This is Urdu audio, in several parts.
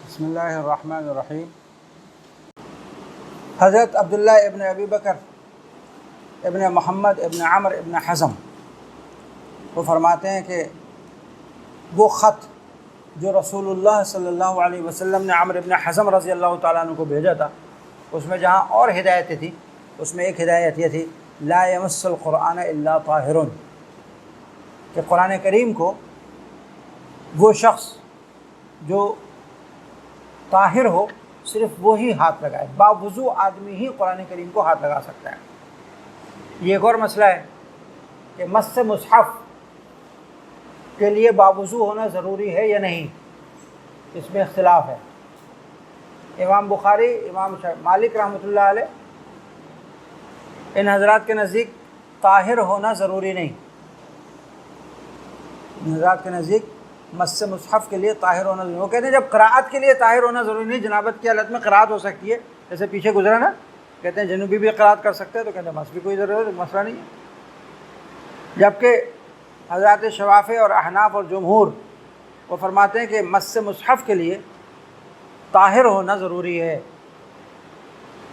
بسم اللہ الرحمن الرحیم۔ حضرت عبداللہ ابن ابی بکر ابن محمد ابن عمر ابن حزم وہ فرماتے ہیں کہ وہ خط جو رسول اللہ صلی اللہ علیہ وسلم نے عمر ابن حزم رضی اللہ تعالیٰ عنہ کو بھیجا تھا، اس میں جہاں اور ہدایتیں تھیں، اس میں ایک ہدایت یہ تھی لا یمس القرآن الا طاہر، کہ قرآن کریم کو وہ شخص جو طاہر ہو صرف وہی ہاتھ لگائے، باوضو آدمی ہی قرآن کریم کو ہاتھ لگا سکتا ہے۔ یہ ایک اور مسئلہ ہے کہ مس مصحف کے لیے باوضو ہونا ضروری ہے یا نہیں، اس میں اختلاف ہے۔ امام بخاری، امام مالک رحمۃ اللہ علیہ، ان حضرات کے نزدیک طاہر ہونا ضروری نہیں، ان حضرات کے نزدیک مس مصحف کے لیے طاہر ہونا ضروری۔ وہ کہتے ہیں جب قراءت کے لیے طاہر ہونا ضروری نہیں، جنابت کی حالت میں قراءت ہو سکتی ہے، جیسے پیچھے گزرا نا، کہتے ہیں جنوبی بھی قراءت کر سکتے ہیں، تو کہتے ہیں مس بھی کوئی ضرورت مسئلہ نہیں ہے۔ جبکہ حضرات شوافع اور احناف اور جمہور وہ فرماتے ہیں کہ مس مصحف کے لیے طاہر ہونا ضروری ہے،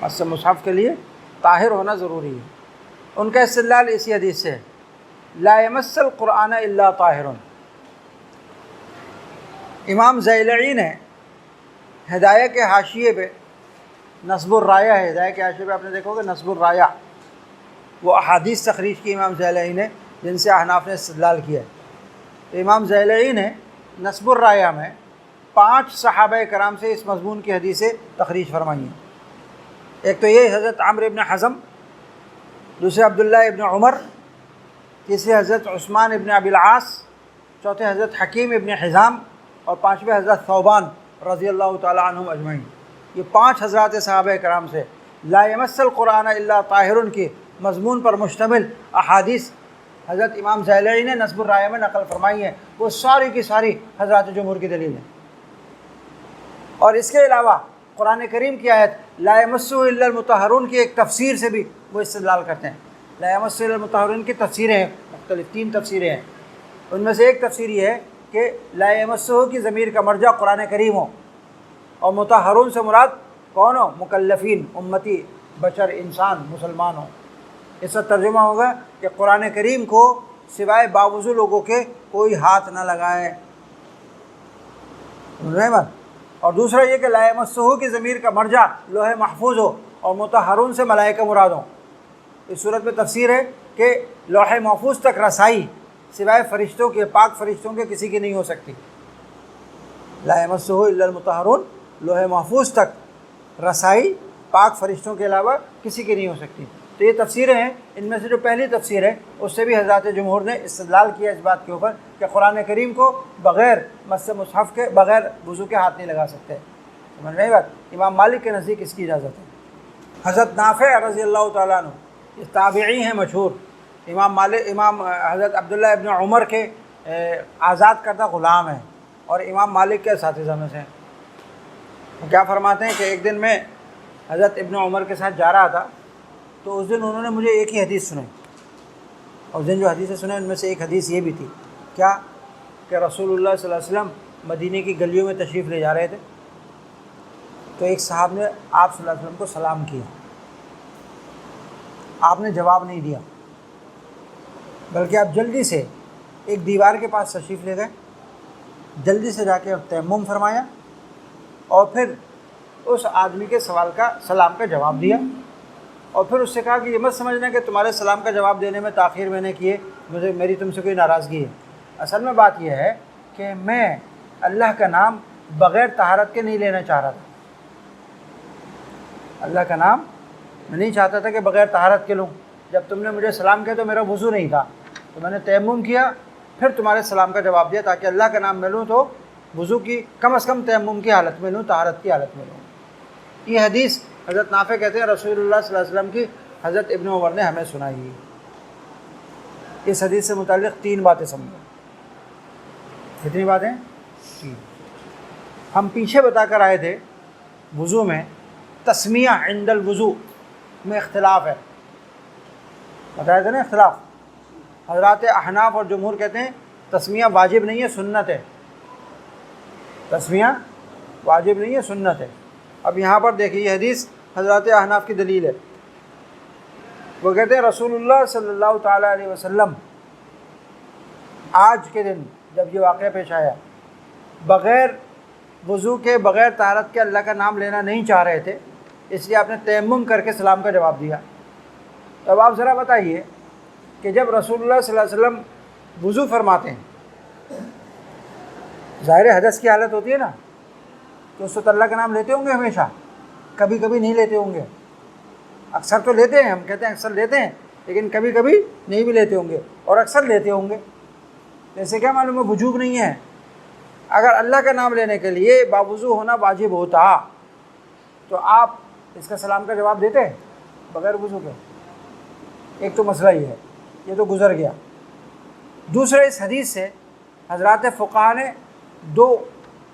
مس مصحف کے لیے طاہر ہونا ضروری ہے۔ ان کا استدلال اسی حدیث سے ہے لا یمس القرآن الا طاہر۔ امام زیلعی نے ہدایہ کے حاشیے پہ نصب الرایہ ہے، ہدایہ کے حاشیے پہ آپ نے دیکھو گے نصب الرایہ، وہ احادیث تخریج کی امام زیلعی نے جن سے احناف نے استدلال کیا ہے۔ تو امام زیلعی نے نصب الرایہ میں 5 صحابہ کرام سے اس مضمون کی حدیثیں تخریج فرمائی ہیں۔ ایک تو یہ حضرت عمر ابن حزم، دوسرے عبداللہ ابن عمر، تیسرے حضرت عثمان ابن ابی العاص، چوتھے حضرت حکیم ابن حزام، اور 5ویں حضرت ثوبان رضی اللہ تعالیٰ عنہم اجمعین۔ یہ 5 حضرات صحابہ کرام سے لا یمس القرآن الا طاہر کے مضمون پر مشتمل احادیث حضرت امام زیلعی نے نصب الرایہ میں نقل فرمائی ہیں، وہ ساری کی ساری حضرات جمہور کی دلیل ہیں۔ اور اس کے علاوہ قرآن کریم کی آیت لا یمسہ الا المطہرون کی ایک تفسیر سے بھی وہ استدلال کرتے ہیں۔ لا یمسہ الا المطہرون کی تفسیریں ہیں مختلف، 3 تفسیریں ہیں۔ ان میں سے ایک تفسیر یہ ہے کہ لا یمسہ کی ضمیر کا مرجع قرآن کریم ہو، اور مطہرون سے مراد کون ہو؟ مکلفین، امتی، بشر، انسان، مسلمان ہو۔ اس کا ترجمہ ہوگا کہ قرآن کریم کو سوائے باوضو لوگوں کے کوئی ہاتھ نہ لگائے۔ اور دوسرا یہ کہ لا یمسہ کی ضمیر کا مرجع لوح محفوظ ہو اور مطہرون سے ملائکہ مراد ہوں۔ اس صورت میں تفسیر ہے کہ لوح محفوظ تک رسائی سوائے فرشتوں کے، پاک فرشتوں کے کسی کی نہیں ہو سکتی۔ لا یمسہ الا المطہرون، لوح محفوظ تک رسائی پاک فرشتوں کے علاوہ کسی کی نہیں ہو سکتی۔ تو یہ تفسیریں ہیں، ان میں سے جو پہلی تفسیر ہے اس سے بھی حضرات جمہور نے استدلال کیا اس بات کے اوپر کہ قرآن کریم کو بغیر مس مصحف کے، بغیر وضو کے ہاتھ نہیں لگا سکتے۔ سمجھ رہے بات؟ امام مالک کے نزدیک اس کی اجازت ہے۔ حضرت نافع رضی اللہ تعالیٰ عنہ یہ تابعی ہیں مشہور، امام حضرت عبداللہ ابن عمر کے آزاد کردہ غلام ہیں اور امام مالک کے اساتذہ میں سے ہیں۔ کیا فرماتے ہیں کہ ایک دن میں حضرت ابن عمر کے ساتھ جا رہا تھا، تو اس دن انہوں نے مجھے ایک ہی حدیث سنائی، اور اس دن جو حدیثیں سنیں ان میں سے ایک حدیث یہ بھی تھی کیا کہ رسول اللہ صلی اللہ علیہ وسلم مدینے کی گلیوں میں تشریف لے جا رہے تھے، تو ایک صاحب نے آپ صلی اللہ علیہ وسلم کو سلام کیا، آپ نے جواب نہیں دیا، بلکہ آپ جلدی سے ایک دیوار کے پاس تشریف لے گئے، جلدی سے جا کے تیمم فرمایا، اور پھر اس آدمی کے سلام کا جواب دیا، اور پھر اس سے کہا کہ یہ مت سمجھنا کہ تمہارے سلام کا جواب دینے میں تاخیر میں نے کیے، میری تم سے کوئی ناراضگی ہے۔ اصل میں بات یہ ہے کہ میں اللہ کا نام بغیر طہارت کے نہیں لینا چاہ رہا تھا، اللہ کا نام میں نہیں چاہتا تھا کہ بغیر طہارت کے لوں۔ جب تم نے مجھے سلام کیا تو میرا وضو نہیں تھا، تو میں نے تیمم کیا، پھر تمہارے سلام کا جواب دیا تاکہ اللہ کا نام میں لوں تو وضو کی کم از کم تیمم کی حالت میں لوں، طہارت کی حالت میں لوں۔ یہ حدیث حضرت نافع کہتے ہیں رسول اللہ صلی اللہ علیہ وسلم کی حضرت ابن عمر نے ہمیں سنائی۔ اس حدیث سے متعلق 3 باتیں سمجھو۔ کتنی باتیں؟ 3۔ ہم پیچھے بتا کر آئے تھے وضو میں تسمیہ عند الوضو میں اختلاف ہے، بتایا تھا نا اختلاف۔ حضرات احناف اور جمہور کہتے ہیں تسمیہ واجب نہیں ہے، سنت ہے، تسمیہ واجب نہیں ہے، سنت ہے۔ اب یہاں پر دیکھیے یہ حدیث حضرات احناف کی دلیل ہے۔ وہ کہتے ہیں رسول اللہ صلی اللہ تعالیٰ علیہ وسلم آج کے دن جب یہ واقعہ پیش آیا، بغیر وضو کے، بغیر طہارت کے اللہ کا نام لینا نہیں چاہ رہے تھے، اس لیے آپ نے تیمم کر کے سلام کا جواب دیا۔ تو اب آپ ذرا بتائیے کہ جب رسول اللہ صلی اللہ علیہ وسلم وضو فرماتے ہیں، ظاہر حدث کی حالت ہوتی ہے نا، تو اس وقت اللہ کا نام لیتے ہوں گے ہمیشہ، کبھی کبھی نہیں لیتے ہوں گے، اکثر تو لیتے ہیں، ہم کہتے ہیں اکثر لیتے ہیں، لیکن کبھی کبھی نہیں بھی لیتے ہوں گے، اور اکثر لیتے ہوں گے۔ جیسے کیا معلوم ہے وجوب نہیں ہے۔ اگر اللہ کا نام لینے کے لیے باوضو ہونا واجب ہوتا تو آپ اس کا سلام کا جواب دیتے بغیر وضو کے؟ ایک تو مسئلہ یہ ہے، یہ تو گزر گیا۔ دوسرا، اس حدیث سے حضرات فقہا نے دو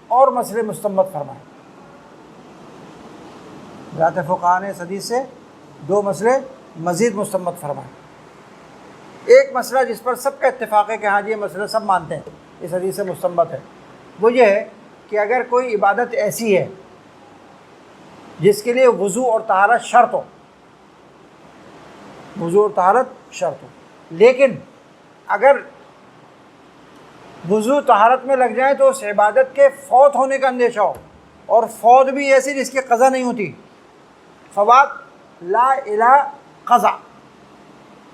اور مسئلے مستنبط فرمائے۔ حضرات فقہا نے اس حدیث سے دو مسئلے مزید مستنبط فرمائے۔ ایک مسئلہ جس پر سب کا اتفاق ہے کہ ہاں جی یہ مسئلہ سب مانتے ہیں اس حدیث سے مستنبط ہے، وہ یہ ہے کہ اگر کوئی عبادت ایسی ہے جس کے لیے وضو اور طہارت شرط ہو، وضو اور طہارت شرط ہو، لیکن اگر وضو طہارت میں لگ جائے تو اس عبادت کے فوت ہونے کا اندیشہ ہو، اور فوت بھی ایسی جس کی قضا نہیں ہوتی، فوات لا الہ قضا،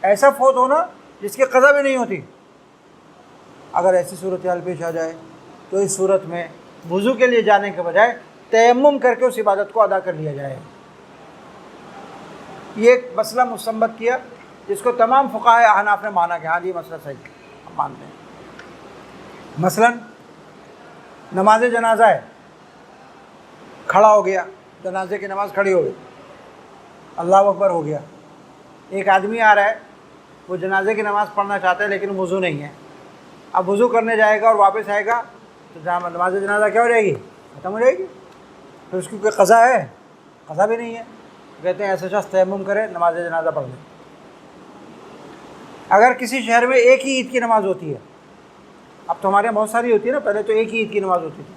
ایسا فوت ہونا جس کی قضا بھی نہیں ہوتی، اگر ایسی صورتحال پیش آ جائے تو اس صورت میں وضو کے لیے جانے کے بجائے تیمم کر کے اس عبادت کو ادا کر لیا جائے۔ یہ ایک مسئلہ مستنبط کیا جس کو تمام فقہائے احناف نے مانا کہ ہاں جی مسئلہ صحیح ہے، ہم مانتے ہیں۔ مثلا نماز جنازہ ہے، کھڑا ہو گیا، جنازے کی نماز کھڑی ہو گئی، اللہ اکبر ہو گیا، ایک آدمی آ رہا ہے، وہ جنازے کی نماز پڑھنا چاہتا ہے لیکن وضو نہیں ہے، اب وضو کرنے جائے گا اور واپس آئے گا تو نماز جنازہ کیا ہو جائے گی؟ ختم ہو جائے گی۔ پھر اس کی کوئی قضا ہے؟ قضا بھی نہیں ہے۔ کہتے ہیں ایسے شخص تیمم کرے، نماز جنازہ پڑھ لے۔ اگر کسی شہر میں ایک ہی عید کی نماز ہوتی ہے، اب تو ہمارے یہاں بہت ساری ہوتی ہے نا، پہلے تو ایک ہی عید کی نماز ہوتی تھی،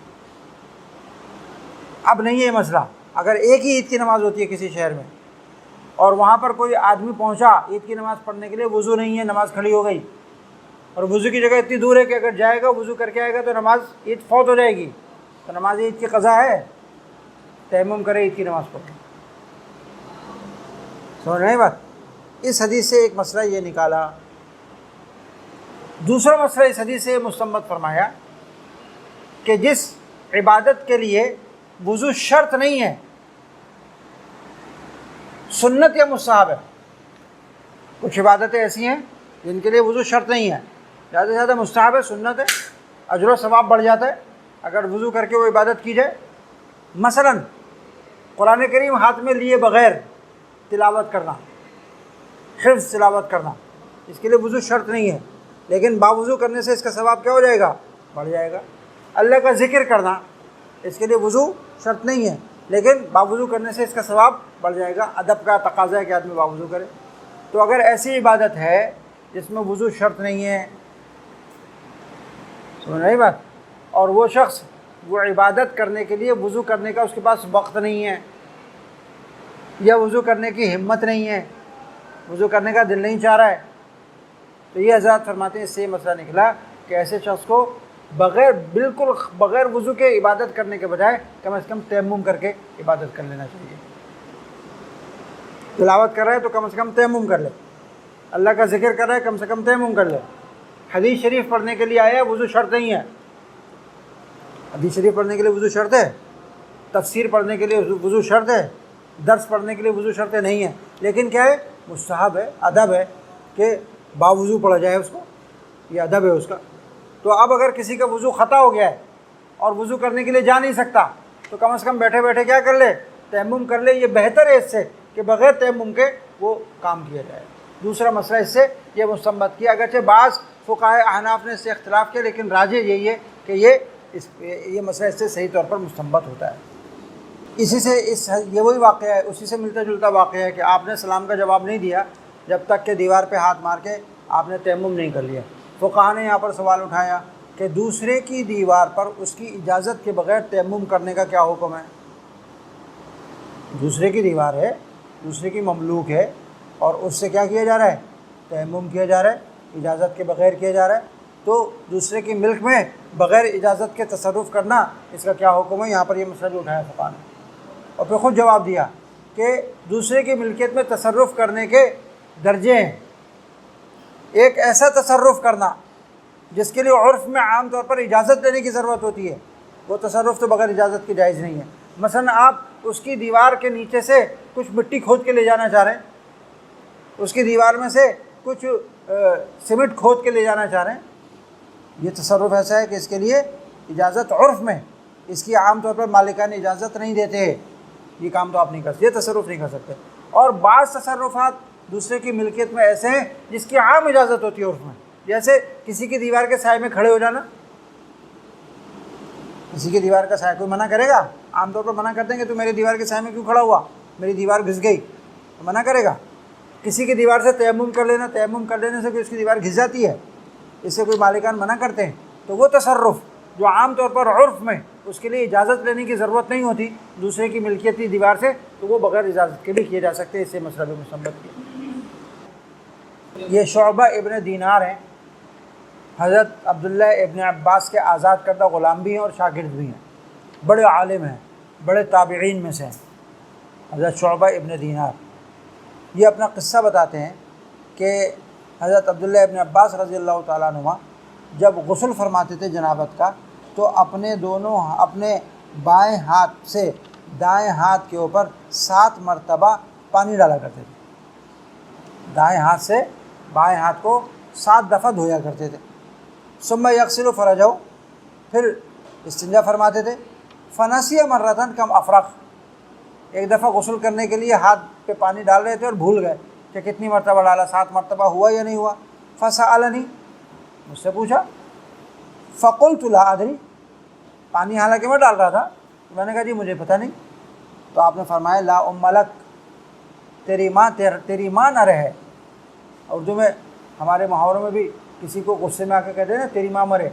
اب نہیں ہے یہ مسئلہ۔ اگر ایک ہی عید کی نماز ہوتی ہے کسی شہر میں اور وہاں پر کوئی آدمی پہنچا عید کی نماز پڑھنے کے لیے، وضو نہیں ہے، نماز کھڑی ہو گئی، اور وضو کی جگہ اتنی دور ہے کہ اگر جائے گا وضو کر کے آئے گا تو نماز عید فوت ہو جائے گی، تو نماز عید کی قضا ہے، تیمم کرے عید کی نماز پڑھے۔ سمجھ رہے ہیں بات؟ اس حدیث سے ایک مسئلہ یہ نکالا۔ دوسرا مسئلہ اس حدیث سے مستنبط فرمایا کہ جس عبادت کے لیے وضو شرط نہیں ہے، سنت یا مستحب ہے۔ کچھ عبادتیں ایسی ہیں جن کے لیے وضو شرط نہیں ہے، زیادہ سے زیادہ مستحب ہے، سنت ہے، اجر و ثواب بڑھ جاتا ہے اگر وضو کر کے وہ عبادت کی جائے۔ مثلا قرآن کریم ہاتھ میں لیے بغیر تلاوت کرنا، حفظ تلاوت کرنا، اس کے لیے وضو شرط نہیں ہے، لیکن باوضو کرنے سے اس کا ثواب کیا ہو جائے گا؟ بڑھ جائے گا۔ اللہ کا ذکر کرنا، اس کے لیے وضو شرط نہیں ہے، لیکن باوضو کرنے سے اس کا ثواب بڑھ جائے گا۔ ادب کا تقاضا ہے کہ آدمی باوضو کرے۔ تو اگر ایسی عبادت ہے جس میں وضو شرط نہیں ہے، سمجھ رہی بات، اور وہ شخص وہ عبادت کرنے کے لیے وضو کرنے کا اس کے پاس وقت نہیں ہے، یا وضو کرنے کی ہمت نہیں ہے، وضو کرنے کا دل نہیں چاہ رہا ہے، تو یہ حضرات فرماتے ہیں اس سے یہ مسئلہ نکلا کہ ایسے شخص کو بالکل بغیر وضو کے عبادت کرنے کے بجائے کم از کم تیمم کر کے عبادت کر لینا چاہیے۔ تلاوت کر رہا ہے تو کم از کم تیمم کر لے، اللہ کا ذکر کر رہا ہے کم سے کم تیمم کر لے۔ حدیث شریف پڑھنے کے لیے آیا، وضو شرط نہیں ہے۔ حدیث شریف پڑھنے کے لیے وضو شرط ہے، تفسیر پڑھنے کے لیے وضو شرط ہے، درس پڑھنے کے لیے وضو شرط نہیں ہے، لیکن کیا ہے؟ مستحب ہے، ادب ہے کہ باوضو پڑھا جائے، اس کو یہ ادب ہے اس کا۔ تو اب اگر کسی کا وضو خطا ہو گیا ہے اور وضو کرنے کے لیے جا نہیں سکتا تو کم از کم بیٹھے بیٹھے کیا کر لے؟ تیمم کر لے۔ یہ بہتر ہے اس سے کہ بغیر تیمم کے وہ کام کیا جائے۔ دوسرا مسئلہ اس سے یہ مستنبط کیا، اگرچہ بعض فقہائے احناف نے اس سے اختلاف کیا، لیکن راجح یہی ہے کہ یہ مسئلہ اس سے صحیح طور پر مستنبط ہوتا ہے۔ اسی سے یہ وہی واقعہ ہے، اسی سے ملتا جلتا واقعہ ہے کہ آپ نے سلام کا جواب نہیں دیا جب تک کہ دیوار پہ ہاتھ مار کے آپ نے تیمم نہیں کر لیا۔ فقہا نے یہاں پر سوال اٹھایا کہ دوسرے کی دیوار پر اس کی اجازت کے بغیر تیمم کرنے کا کیا حکم ہے؟ دوسرے کی دیوار ہے، دوسرے کی مملوک ہے، اور اس سے کیا کیا جا رہا ہے؟ تیمم کیا جا رہا ہے، اجازت کے بغیر کیا جا رہا ہے۔ تو دوسرے کی ملک میں بغیر اجازت کے تصرف کرنا، اس کا کیا حکم ہے؟ یہاں پر یہ مسئلہ جو اٹھایا فقہ نے، اور پھر خود جواب دیا کہ دوسرے کی ملکیت میں تصرف کرنے کے درجے ہیں۔ ایک ایسا تصرف کرنا جس کے لیے عرف میں عام طور پر اجازت لینے کی ضرورت ہوتی ہے، وہ تصرف تو بغیر اجازت کے جائز نہیں ہے۔ مثلا آپ اس کی دیوار کے نیچے سے کچھ مٹی کھود کے لے جانا چاہ رہے ہیں، اس کی دیوار میں سے کچھ سیمنٹ کھود کے لے جانا چاہ رہے ہیں، یہ تصرف ایسا ہے کہ اس کے لیے اجازت عرف میں، اس کی عام طور پر مالکان اجازت نہیں دیتے، یہ کام تو آپ نہیں کر سکتے، یہ تصرف نہیں کر سکتے۔ اور بعض تصرفات دوسرے کی ملکیت میں ایسے ہیں جس کی عام اجازت ہوتی ہے عرف میں، جیسے کسی کی دیوار کے سائے میں کھڑے ہو جانا۔ کسی کی دیوار کا سایہ کوئی منع کرے گا؟ عام طور پر منع کرتے ہیں کہ تو میری دیوار کے سائے میں کیوں کھڑا ہوا، میری دیوار گھس گئی، تو منع کرے گا۔ کسی کی دیوار سے تیمم کر لینا، تیمم کر لینے سے کوئی اس کی دیوار گھس جاتی ہے، اس سے کوئی مالکان منع کرتے ہیں، تو وہ تصرف جو عام طور پر عرف میں اس کے لیے اجازت لینے کی ضرورت نہیں ہوتی دوسرے کی ملکیتی دیوار سے، تو وہ بغیر اجازت کے بھی کیے جا سکتے ہیں، اس سے مسئلہ بھی مستنبط کیا۔ یہ شعبہ ابن دینار ہیں، حضرت عبداللہ ابن عباس کے آزاد کردہ غلام بھی ہیں اور شاگرد بھی ہیں، بڑے عالم ہیں، بڑے تابعین میں سے ہیں حضرت شعبہ ابن دینار۔ یہ اپنا قصہ بتاتے ہیں کہ حضرت عبداللہ ابن عباس رضی اللہ تعالیٰ عنہ جب غسل فرماتے تھے جنابت کا، تو اپنے بائیں ہاتھ سے دائیں ہاتھ کے اوپر 7 مرتبہ پانی ڈالا کرتے تھے، دائیں ہاتھ سے بائیں ہاتھ کو 7 دفعہ دھویا کرتے تھے۔ ثم یغسل فرجہ، پھر استنجا فرماتے تھے۔ فنسی مرتن کم افرق، ایک دفعہ غسل کرنے کے لیے ہاتھ پہ پانی ڈال رہے تھے اور بھول گئے کہ کتنی مرتبہ ڈالا، 7 مرتبہ ہوا یا نہیں ہوا۔ فسألنی، مجھ سے پوچھا، فقلت لا ادری، پانی حالانکہ میں ڈال رہا تھا، تو میں نے کہا جی مجھے پتہ نہیں۔ تو آپ نے فرمایا لا ام لک، تیری ماں نہ رہے۔ اردو میں ہمارے محاوروں میں بھی کسی کو غصے میں آ کے کہتے ہیں نا تیری ماں مرے،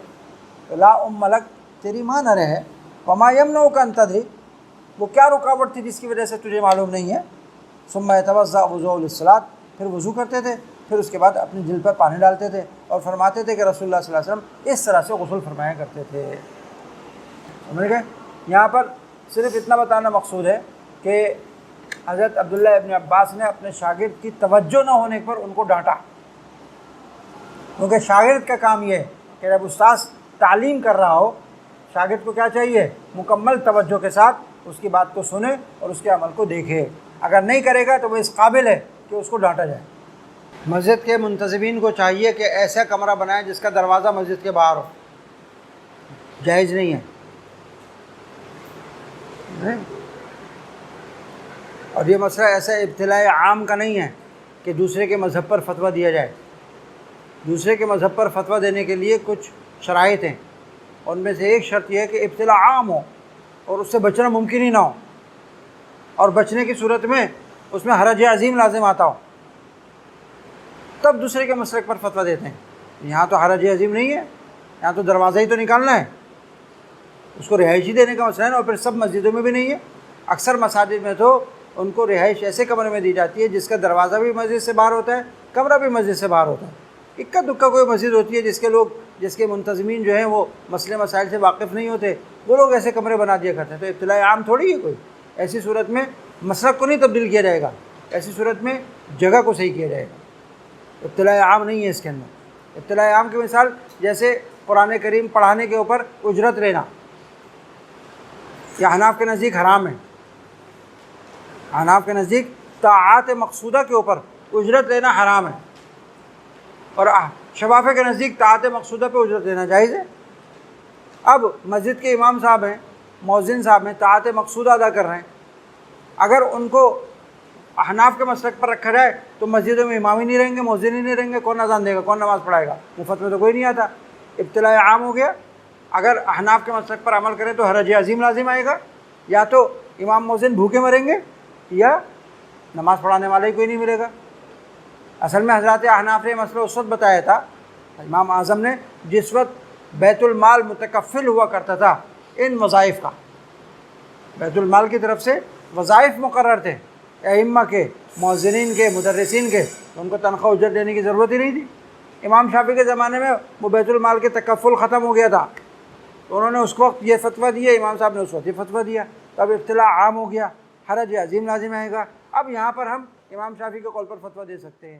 تو لا ام لک، تیری ماں نہ رہے۔ وما یمنعک ان تدری، وہ کیا رکاوٹ تھی جس کی وجہ سے تجھے معلوم نہیں ہے۔ ثم یتوضأ وضوء للصلاۃ، پھر وضو کرتے تھے، پھر اس کے بعد اپنی جلد پر پانی ڈالتے تھے اور فرماتے تھے کہ رسول اللہ صلی اللہ علیہ وسلم اس طرح سے غسل فرمایا کرتے تھے۔ سمجھ گئے؟ یہاں پر صرف اتنا بتانا مقصود ہے کہ حضرت عبداللہ ابن عباس نے اپنے شاگرد کی توجہ نہ ہونے پر ان کو ڈانٹا، کیونکہ شاگرد کا کام یہ ہے کہ جب استاذ تعلیم کر رہا ہو، شاگرد کو کیا چاہیے؟ مکمل توجہ کے ساتھ اس کی بات کو سنے اور اس کے عمل کو دیکھے۔ اگر نہیں کرے گا تو وہ اس قابل ہے کہ اس کو ڈانٹا جائے۔ مسجد کے منتظمین کو چاہیے کہ ایسا کمرہ بنائیں جس کا دروازہ مسجد کے باہر ہو، جائز نہیں ہے۔ اور یہ مسئلہ ایسا ابتلاء عام کا نہیں ہے کہ دوسرے کے مذہب پر فتویٰ دیا جائے۔ دوسرے کے مذہب پر فتویٰ دینے کے لیے کچھ شرائط ہیں، ان میں سے ایک شرط یہ ہے کہ ابتلاء عام ہو اور اس سے بچنا ممکن ہی نہ ہو، اور بچنے کی صورت میں اس میں حرج عظیم لازم آتا ہو، تب دوسرے کے مسلک پر فتویٰ دیتے ہیں۔ یہاں تو حرج عظیم نہیں ہے، یہاں تو دروازہ ہی تو نکالنا ہے، اس کو رہائشی دینے کا مسئلہ ہے نا، اور پھر سب مسجدوں میں بھی نہیں ہے۔ اکثر مساجد میں تو ان کو رہائش ایسے کمرے میں دی جاتی ہے جس کا دروازہ بھی مسجد سے باہر ہوتا ہے، کمرہ بھی مسجد سے باہر ہوتا ہے۔ اکا دکا کوئی مسجد ہوتی ہے جس کے منتظمین جو ہیں وہ مسئلے مسائل سے واقف نہیں ہوتے، وہ لوگ ایسے کمرے بنا دیا کرتے ہیں۔ تو ابتلاء عام تھوڑی ہے کوئی، ایسی صورت میں مسلک کو نہیں تبدیل کیا جائے گا، ایسی صورت میں جگہ کو صحیح کیا جائے گا۔ ابتلاء عام نہیں ہے اس کے اندر۔ ابتلاء عام کی مثال جیسے قرآن کریم پڑھانے کے اوپر اجرت لینا، یہ حناف کے نزدیک حرام ہے۔ حناف کے نزدیک طاعات مقصودہ کے اوپر اجرت لینا حرام ہے، اور شفافہ کے نزدیک طاعت مقصودہ پہ اجرت لینا جائز ہے۔ اب مسجد کے امام صاحب ہیں، مؤذن صاحب ہیں، طاعت مقصودہ ادا کر رہے ہیں، اگر ان کو احناف کے مسلک پر رکھا جائے تو مسجدوں میں امام ہی نہیں رہیں گے، مؤذن ہی نہیں رہیں گے، کون اذان دے گا، کون نماز پڑھائے گا؟ مفت میں تو کوئی نہیں آتا۔ ابتلاء عام ہو گیا۔ اگر احناف کے مسلک پر عمل کریں تو حرج عظیم لازم آئے گا، یا تو امام مؤذن بھوکے مریں گے یا نماز پڑھانے والا ہی کوئی نہیں ملے گا۔ اصل میں حضرات احناف نے مسئلہ اس وقت بتایا تھا، امام اعظم نے، جس وقت بیت المال متکفل ہوا کرتا تھا ان وظائف کا، بیت المال کی طرف سے وظائف مقرر تھے ائمہ کے، مؤذنین کے، مدرسین کے، تو ان کو تنخواہ اجرت دینے کی ضرورت ہی نہیں تھی۔ امام شافعی کے زمانے میں وہ بیت المال کے تکفل ختم ہو گیا تھا، تو انہوں نے اس وقت یہ فتویٰ دیا، امام صاحب نے اس وقت یہ فتویٰ دیا، تب اطلاع عام ہو گیا، حرج عظیم لازم آئے گا۔ اب یہاں پر ہم امام شافعی کے قول پر فتویٰ دے سکتے ہیں۔